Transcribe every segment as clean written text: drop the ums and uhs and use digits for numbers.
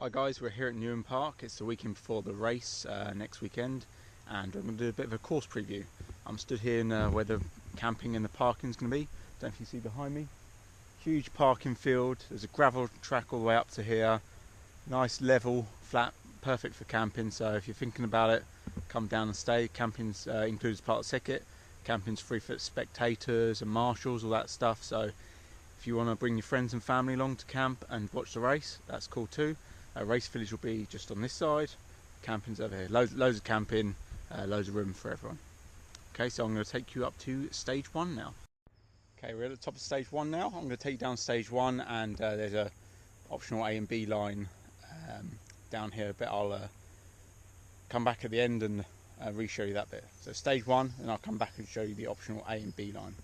Hi guys, we're here at Newnham Park. It's the weekend before the race next weekend, and I'm going to do a bit of a course preview. I'm stood here in where the camping and the parking is going to be. Don't know if you see behind me. Huge parking field. There's a gravel track all the way up to here. Nice level, flat, perfect for camping. So if you're thinking about it, come down and stay. Camping's included as part of the ticket. Camping's free for spectators and marshals, all that stuff. So if you want to bring your friends and family along to camp and watch the race, that's cool too. Race village will be just on this side. Camping's over here. Loads of camping, loads of room for everyone. Okay, so I'm going to take you up to stage 1 now. Okay, we're at the top of stage 1 now. I'm going to take you down stage 1, and there's a optional A and B line down here a bit. I'll come back at the end and re-show you that bit. So stage 1, and I'll come back and show you the optional A and B line.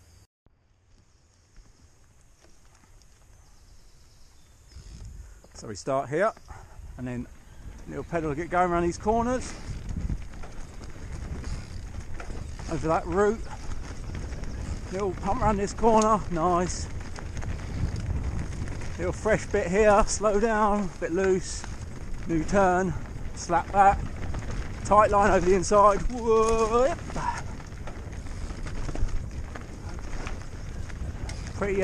So we start here, and then little pedal to get going around these corners, over that route, little pump around this corner, nice, little fresh bit here, slow down, bit loose, new turn, slap back, tight line over the inside, whoop. Pretty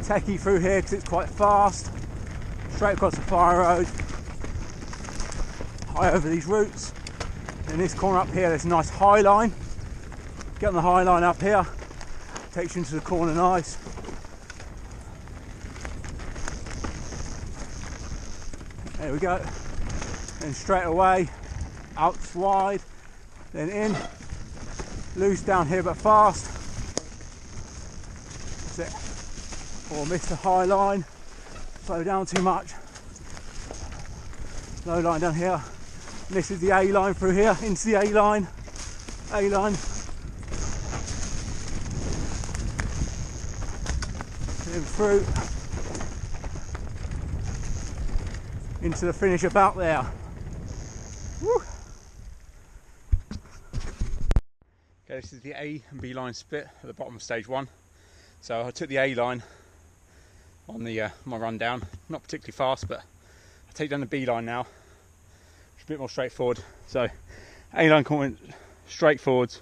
techie through here because it's quite fast. Straight across the fire road, high over these routes. In this corner up here, there's a nice high line. Get on the high line up here, takes you into the corner nice. There we go. Then straight away, out wide, then in, loose down here but fast. That's it. Or miss the high line. Slow down too much. Low line down here. Misses the A line through here, into the A line. A line. Then through. Into the finish about there. Woo. Okay, this is the A and B line split at the bottom of stage 1. So I took the A line on the my run down, not particularly fast, but I take down the B line now, which is a bit more straightforward. So A line went straight forwards.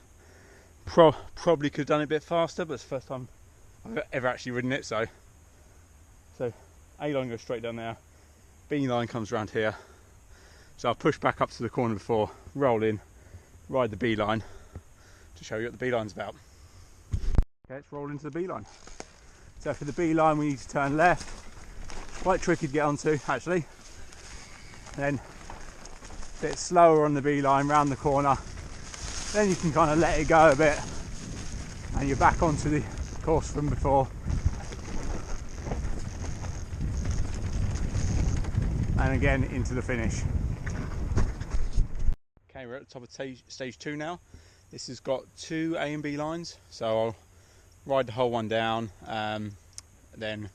Probably could have done it a bit faster, but it's the first time I've ever actually ridden it. So A line goes straight down there, B line comes around here. So I'll push back up to the corner before, roll in, ride the B line to show you what the B line's about. Okay, let's roll into the B line. So for the B line we need to turn left, quite tricky to get onto actually, then a bit slower on the B line round the corner, then you can kind of let it go a bit and you're back onto the course from before, and again into the finish. Okay, we're at the top of stage 2 now. This has got 2 A and B lines, so I'll ride the whole one down, then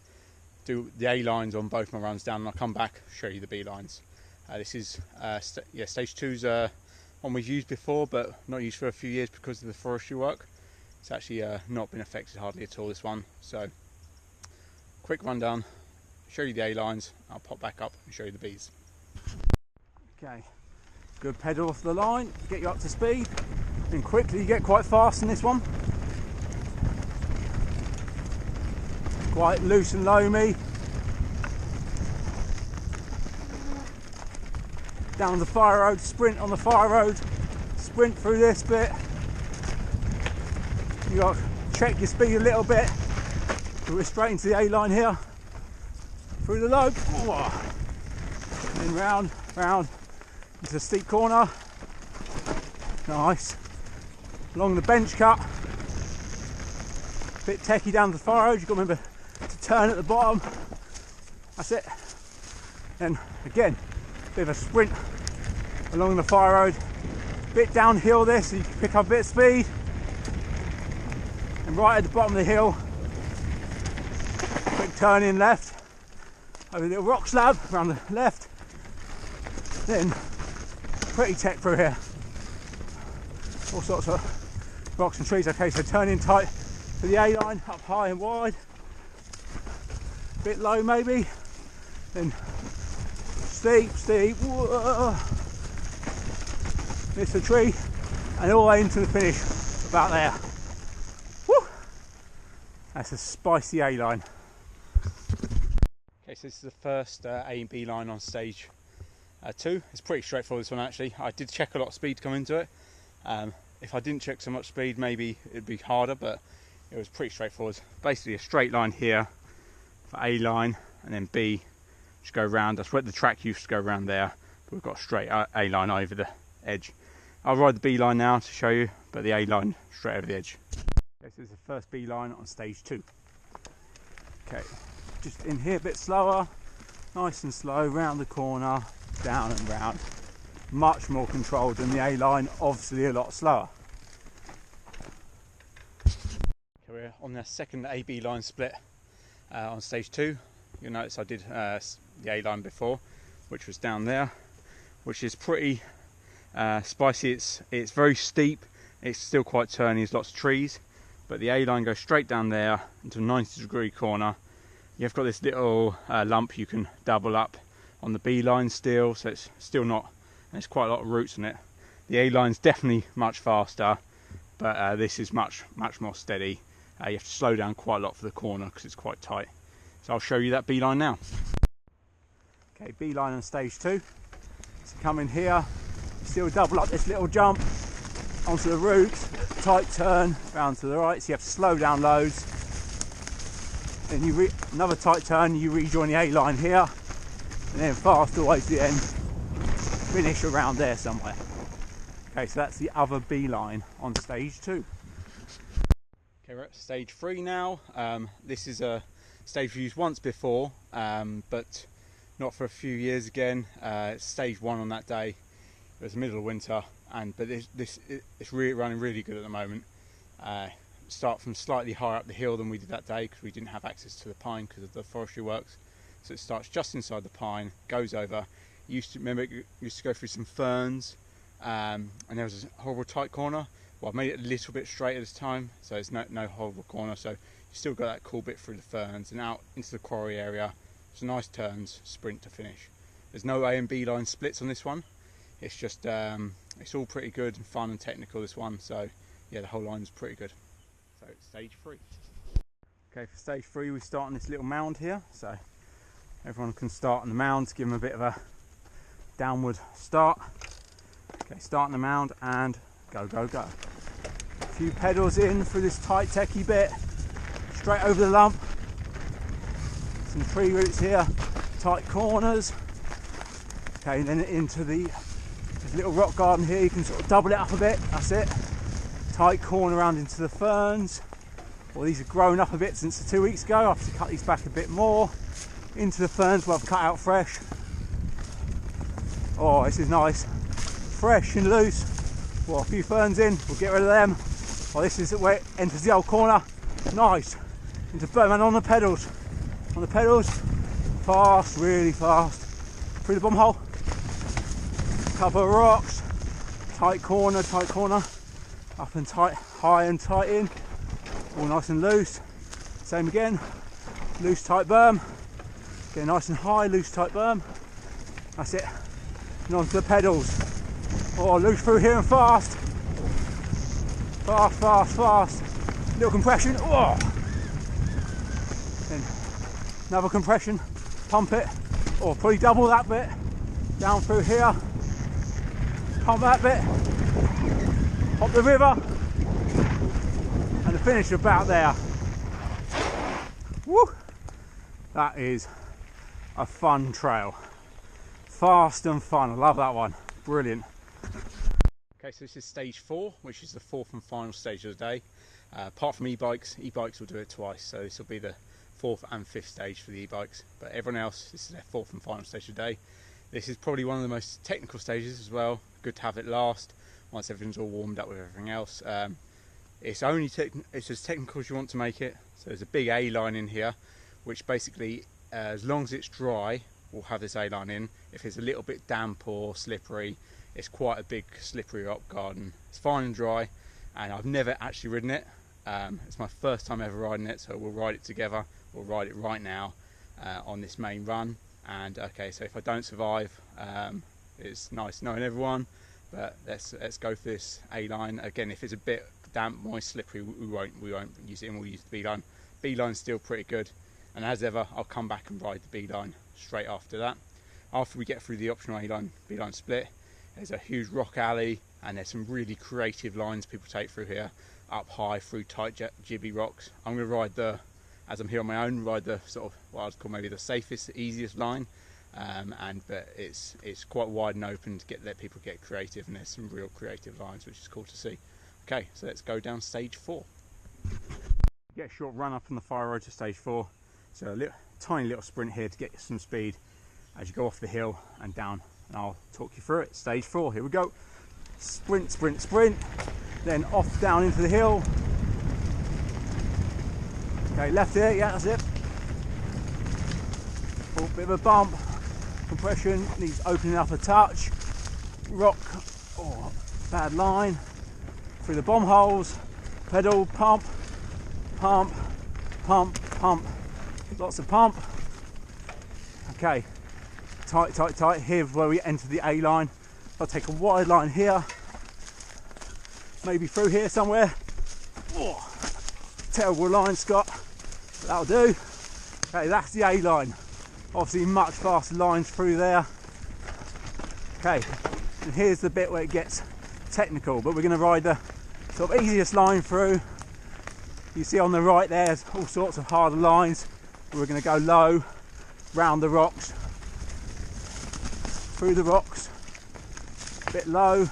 do the A lines on both my runs down, and I'll come back, show you the B lines. This is stage 2's one we've used before, but not used for a few years because of the forestry work. It's actually not been affected hardly at all, this one. So quick rundown, show you the A lines, I'll pop back up and show you the B's. Okay, good pedal off the line, get you up to speed, and quickly you get quite fast in this one. Quite loose and loamy. Down the fire road, sprint on the fire road, sprint through this bit. You got to check your speed a little bit. We're straight into the A line here. Through the lobe. Then round, into the steep corner. Nice. Along the bench cut. Bit techie down the fire road, you've got to remember to turn at the bottom. That's it. Then again, bit of a sprint along the fire road. Bit downhill this, so you can pick up a bit of speed. And right at the bottom of the hill, quick turn in left, over a little rock slab around the left. Then pretty tech through here. All sorts of rocks and trees. Okay, so turn in tight for the A line, up high and wide. Bit low maybe, then Steep, steep, whoa. Missed the tree and all the way into the finish, about there. Woo. That's a spicy A line. Okay, so this is the first A and B line on stage 2. It's pretty straightforward, this one actually. I did check a lot of speed to come into it. If I didn't check so much speed, maybe it'd be harder, but it was pretty straightforward. Basically a straight line here for A line, and then B just go round. That's where the track used to go around there, but we've got a straight A line over the edge. I'll ride the B line now to show you, but the A line straight over the edge. This is the first B line on stage 2. Okay, just in here a bit slower, nice and slow, round the corner, down and round. Much more controlled than the A line, obviously a lot slower. Okay, we're on the second A-B line split on stage 2. You'll notice I did the A line before, which was down there, which is pretty spicy. It's very steep, it's still quite turny, there's lots of trees, but the A line goes straight down there into a 90-degree corner. You've got this little lump you can double up on the B line still, so it's still not, there's quite a lot of roots in it. The A line's definitely much faster, but this is much more steady. You have to slow down quite a lot for the corner because it's quite tight. So I'll show you that B line now. Okay, B line on stage 2. So come in here, still double up this little jump onto the roots, tight turn round to the right, so you have to slow down loads. Then you another tight turn, you rejoin the A line here, and then fast all the way to the end, finish around there somewhere. Okay, so that's the other B line on stage 2. Okay, we're at stage 3 now. This is a stage we've used once before, but not for a few years again. It's stage 1 on that day. It was the middle of winter, but it's really running really good at the moment. Start from slightly higher up the hill than we did that day because we didn't have access to the pine because of the forestry works. So it starts just inside the pine, goes over. Remember it used to go through some ferns, and there was a horrible tight corner. Well, I've made it a little bit straighter this time, so it's no horrible corner. So you still got that cool bit through the ferns and out into the quarry area. It's a nice turns, sprint to finish. There's no A and B line splits on this one. It's just it's all pretty good and fun and technical, this one. So yeah, the whole line's pretty good. So it's stage 3. Okay, for stage 3 we start on this little mound here, so everyone can start on the mound to give them a bit of a downward start. Okay, start on the mound and go, go, go. A few pedals in through this tight techie bit, straight over the lump. Some tree roots here, tight corners. Okay, and then into this little rock garden here, you can sort of double it up a bit, that's it. Tight corner around into the ferns. Well, these have grown up a bit since 2 weeks ago. I have to cut these back a bit more. Into the ferns where I've cut out fresh. Oh, this is nice. Fresh and loose. Well, a few ferns in, we'll get rid of them. Oh, this is where it enters the old corner. Nice. Into Burman on the pedals. On the pedals. Fast, really fast. Through the bum hole. Couple of rocks. Tight corner, tight corner. Up and tight, high and tight in. All nice and loose. Same again. Loose, tight berm. Get nice and high, loose, tight berm. That's it. And onto the pedals. Oh, loose through here and fast. Fast, fast, fast. Little compression. Oh. Then another compression. Pump it. Or probably double that bit. Down through here. Pump that bit. Hop the river. And the finish about there. Woo! That is a fun trail. Fast and fun. I love that one. Brilliant. Okay, so this is stage 4, which is the 4th and final stage of the day. Apart from e-bikes will do it twice, so this will be the 4th and 5th stage for the e-bikes. But everyone else, this is their 4th and final stage of the day. This is probably one of the most technical stages as well. Good to have it last once everything's all warmed up with everything else. It's as technical as you want to make it. So there's a big A line in here, which basically, as long as it's dry, we'll have this A line in. If it's a little bit damp or slippery, it's quite a big slippery rock garden. It's fine and dry, and I've never actually ridden it. It's my first time ever riding it, so we'll ride it together. We'll ride it right now on this main run, And okay, so if I don't survive, it's nice knowing everyone, but let's go for this A line again. If it's a bit damp, moist, slippery, we won't use it, and we'll use the B line. B line's still pretty good, and as ever, I'll come back and ride the B line straight after that. After we get through the optional A line B line split, there's a huge rock alley, and there's some really creative lines people take through here, up high through tight jibby rocks. I'm going to ride as I'm here on my own, ride the sort of what I'd call maybe the safest, the easiest line, but it's quite wide and open to let people get creative, and there's some real creative lines, which is cool to see. Okay, so let's go down stage 4. Get a short run up on the fire road to stage 4. So a tiny little sprint here to get some speed as you go off the hill and down, and I'll talk you through it. Stage 4, here we go. Sprint, sprint, sprint, then off down into the hill. Okay, left here, yeah, that's it. Oh, bit of a bump, compression, needs opening up a touch. Rock, oh, bad line. Through the bomb holes, pedal, pump, pump, pump, pump. Lots of pump. Okay, tight, tight, tight. Here's where we enter the A line. I'll take a wide line here, maybe through here somewhere. Oh, terrible line, Scott. That'll do. Okay, that's the A line. Obviously much faster lines through there. Okay, and here's the bit where it gets technical, but we're going to ride the sort of easiest line through. You see on the right there's all sorts of harder lines. We're going to go low, round the rocks, through the rocks, a bit low.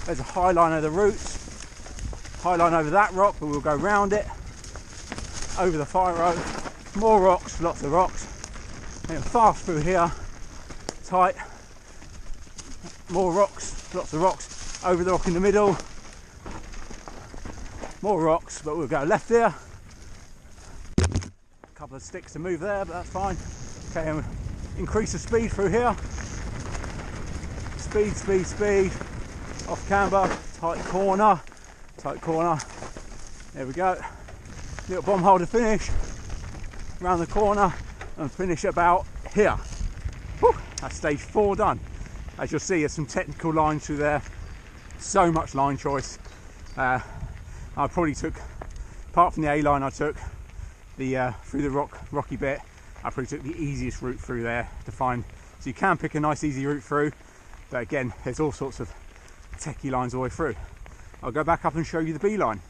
There's a high line over the roots, high line over that rock, but we'll go round it, over the fire road, more rocks, lots of rocks, and fast through here, tight, more rocks, lots of rocks, over the rock in the middle, more rocks, but we'll go left here. A couple of sticks to move there, but that's fine. Okay, and increase the speed through here. Speed, speed, speed. Off camber, tight corner, tight corner. There we go. Little bomb hole to finish. Round the corner and finish about here. Whew, that's stage 4 done. As you'll see, there's some technical lines through there. So much line choice. I probably took, apart from the A line, I took the through the rocky bit. I probably took the easiest route through there to find. So you can pick a nice easy route through, but again, there's all sorts of techie lines all the way through. I'll go back up and show you the B line.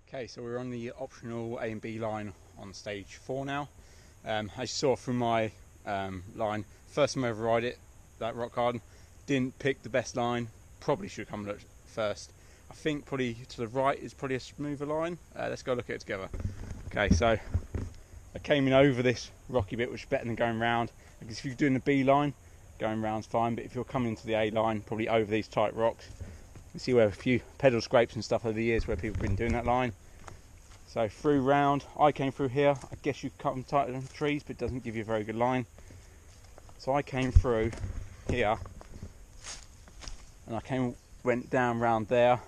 Okay, so we're on the optional A and B line on stage 4 now. As you saw from my line, first time I ever ride it, that rock garden, didn't pick the best line. Probably should have come look first. I think probably to the right is probably a smoother line. Let's go look at it together. Okay, so I came in over this rocky bit, which is better than going round. I guess if you're doing the B line, going round's fine, but if you're coming into the A line, probably over these tight rocks. You see where a few pedal scrapes and stuff over the years where people have been doing that line. So through round, I came through here. I guess you cut them tighter on trees, but it doesn't give you a very good line. So I came through here, and went down round there.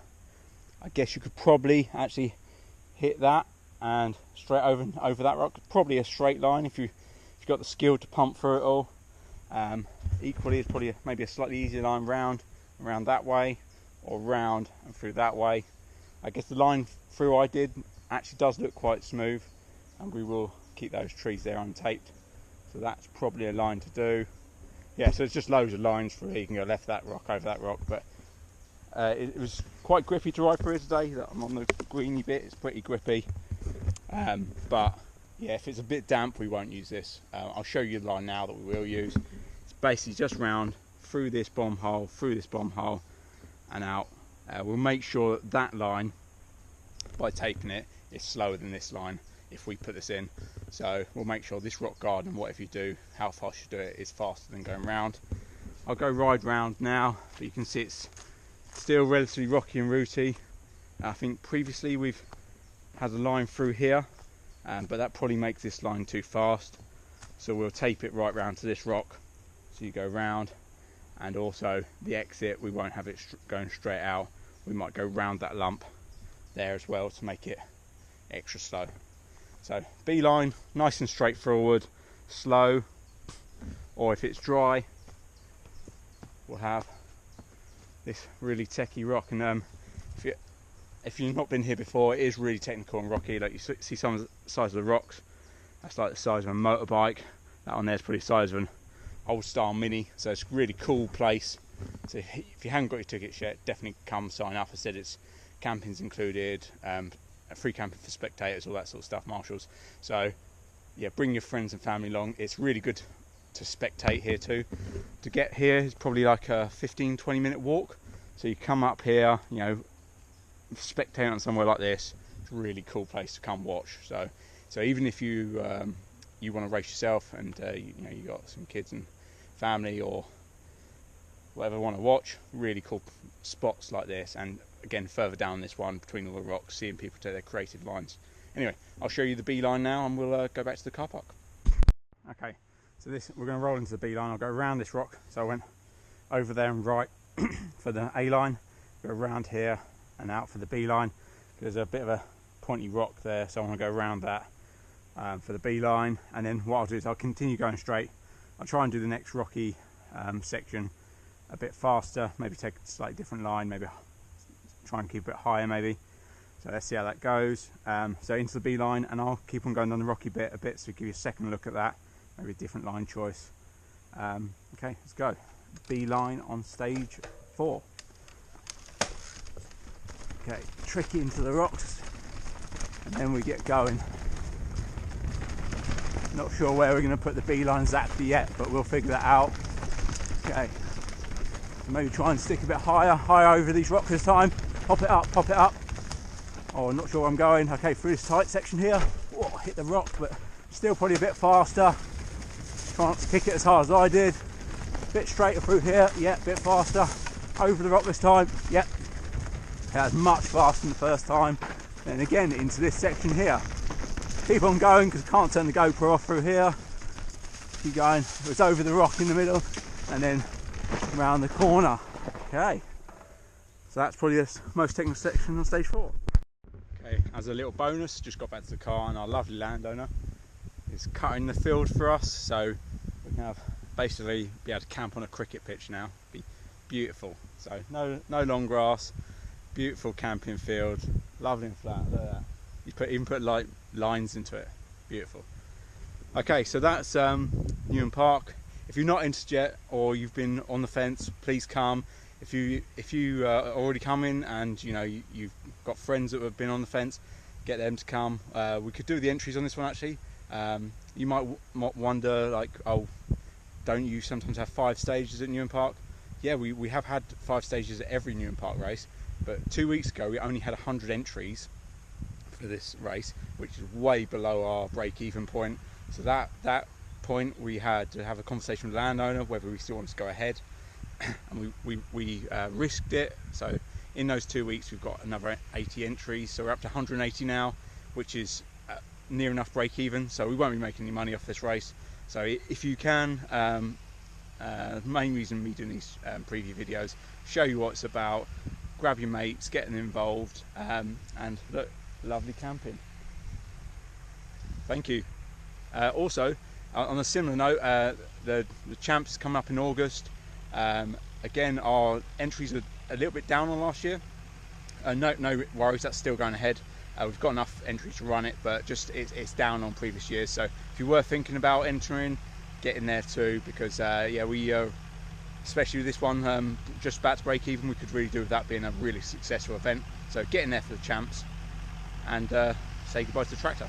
I guess you could probably actually hit that and straight over that rock. Probably a straight line if you've got the skill to pump through it all. Equally, it's probably maybe a slightly easier line round that way, or round and through that way. I guess the line through I did actually does look quite smooth, and we will keep those trees there untaped. So that's probably a line to do. Yeah, so it's just loads of lines through here. You can go left that rock, over that rock, but it was quite grippy to ride through today. I'm on the greeny bit, it's pretty grippy. But yeah, if it's a bit damp, we won't use this. I'll show you the line now that we will use. It's basically just round, through this bomb hole, and out. We'll make sure that line, by taping it, is slower than this line if we put this in. So we'll make sure this rock garden, whatever you do, how fast you do it, is faster than going round. I'll go ride round now, but you can see it's still relatively rocky and rooty. I think previously we've had a line through here, but that probably makes this line too fast. So we'll tape it right round to this rock. So you go round, and also the exit, we won't have it going straight out. We might go round that lump there as well to make it extra slow. So B line, nice and straightforward, slow, or if it's dry, we'll have this really techie rock. And if you've not been here before, it is really technical and rocky. Like, you see some of the size of the rocks, that's like the size of a motorbike. That one there's probably the size of an old style Mini, so it's a really cool place. So if you haven't got your tickets yet, definitely come sign up. I said it's camping's included, free camping for spectators, all that sort of stuff, marshals. So yeah, bring your friends and family along. It's really good to spectate here too. To get here is probably like a 15-20 minute walk. So you come up here, you know, spectate on somewhere like this. It's a really cool place to come watch. So even if you you want to race yourself, and you know, you got some kids and family or whatever want to watch, really cool spots like this. And again, further down this one between all the rocks, seeing people take their creative lines. Anyway, I'll show you the beeline now, and we'll go back to the car park. Okay, so we're going to roll into the beeline. I'll go around this rock. So I went over there and right for the A line, go around here and out for the beeline. There's a bit of a pointy rock there, so I want to go around that for the beeline. And then what I'll do is I'll continue going straight. I'll try and do the next rocky section a bit faster, maybe take a slightly different line, maybe try and keep it higher maybe. So let's see how that goes. So into the beeline, and I'll keep on going down the rocky bit a bit, so give you a second look at that, maybe a different line choice. Okay, let's go. Beeline on stage 4. Okay, tricky into the rocks, and then we get going. Not sure where we're going to put the beeline exactly yet, but we'll figure that out. Okay, so maybe try and stick a bit higher over these rocks this time. Pop it up, pop it up. Oh, I'm not sure where I'm going. Okay, through this tight section here. Oh, hit the rock, but still probably a bit faster. Try not to kick it as hard as I did. A bit straighter through here. Yeah, a bit faster. Over the rock this time. Yep. That's much faster than the first time. And again, into this section here. Keep on going, because I can't turn the GoPro off through here. Keep going. It was over the rock in the middle, and then around the corner. Okay. So that's probably the most technical section on stage 4. Okay, as a little bonus, just got back to the car, and our lovely landowner is cutting the field for us, so we can basically be able to camp on a cricket pitch now. Be beautiful. So no long grass, beautiful camping field, lovely and flat. Look at that. You even put like lines into it. Beautiful. Okay, so that's Newnham Park. If you're not interested yet, or you've been on the fence, please come. If you are already coming, and you know you've got friends that have been on the fence, get them to come. We could do the entries on this one actually. You might wonder, like, oh, don't you sometimes have 5 stages at Newnham Park? Yeah, we have had 5 stages at every Newnham Park race, but 2 weeks ago we only had 100 entries for this race, which is way below our break-even point. So that point we had to have a conversation with the landowner whether we still want to go ahead. And we risked it. So in those 2 weeks we've got another 80 entries, so we're up to 180 now, which is near enough break even, so we won't be making any money off this race. So if you can, the main reason me doing these preview videos, show you what it's about, grab your mates, get them involved, and look, lovely camping. Thank you. Also, on a similar note, the champs coming up in August. Again, our entries are a little bit down on last year. No worries, that's still going ahead. We've got enough entries to run it, but just it's down on previous years. So if you were thinking about entering, get in there too, because yeah, we especially with this one just about to break even, we could really do with that being a really successful event. So get in there for the champs, and say goodbye to the tractor.